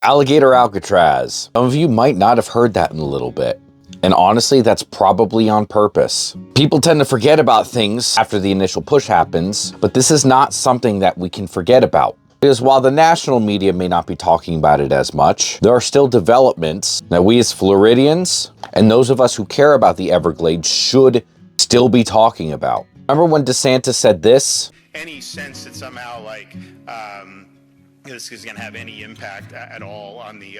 Alligator Alcatraz. Some of you might not have heard that in a little bit. And honestly, that's probably on purpose. People tend to forget about things after the initial push happens, but this is not something that we can forget about. Because while the national media may not be talking about it as much, there are still developments that we as Floridians and those of us who care about the Everglades should still be talking about. Remember when DeSantis said this? Any sense that somehow this is going to have any impact at all on the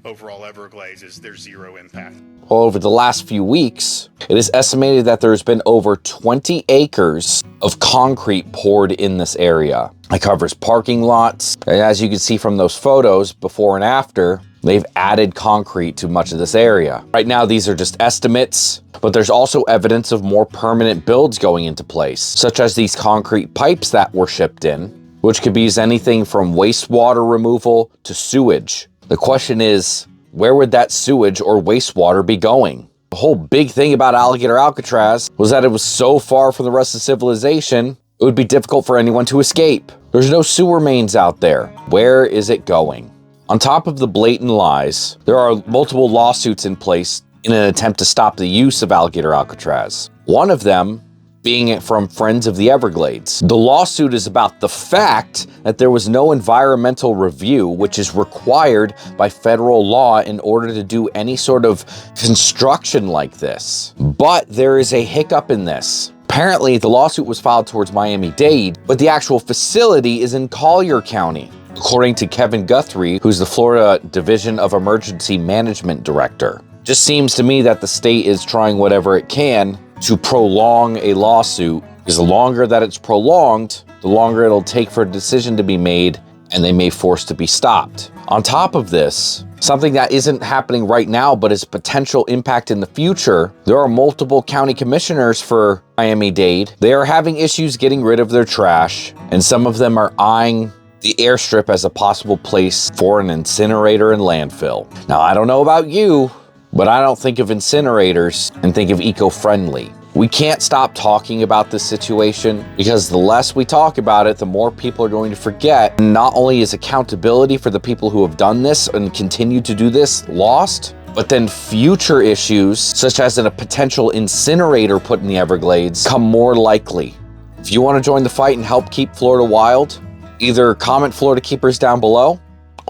overall Everglades is there's zero impact. Well, over the last few weeks, it is estimated that there's been over 20 acres of concrete poured in this area. It covers parking lots, and as you can see from those photos, before and after, they've added concrete to much of this area. Right now, these are just estimates, but there's also evidence of more permanent builds going into place, such as these concrete pipes that were shipped in, which could be anything from wastewater removal to sewage. The question is, where would that sewage or wastewater be going? The whole big thing about Alligator Alcatraz was that it was so far from the rest of civilization, it would be difficult for anyone to escape. There's no sewer mains out there. Where is it going? On top of the blatant lies, there are multiple lawsuits in place in an attempt to stop the use of Alligator Alcatraz. One of them being from Friends of the Everglades. The lawsuit is about the fact that there was no environmental review, which is required by federal law in order to do any sort of construction like this. But there is a hiccup in this. Apparently, the lawsuit was filed towards Miami-Dade, but the actual facility is in Collier County, according to Kevin Guthrie, who's the Florida Division of Emergency Management Director. Just seems to me that the state is trying whatever it can to prolong a lawsuit, because the longer that it's prolonged, the longer it'll take for a decision to be made, and they may force to be stopped. On top of this, something that isn't happening right now, but is potential impact in the future, there are multiple county commissioners for Miami-Dade. They are having issues getting rid of their trash, and some of them are eyeing the airstrip as a possible place for an incinerator and landfill. Now, I don't know about you, but I don't think of incinerators and think of eco-friendly. We can't stop talking about this situation, because the less we talk about it, the more people are going to forget. Not only is accountability for the people who have done this and continue to do this lost, but then future issues, such as a potential incinerator put in the Everglades, come more likely. If you want to join the fight and help keep Florida wild, either comment Florida Keepers down below,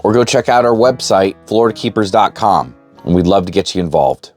or go check out our website, floridakeepers.com. And we'd love to get you involved.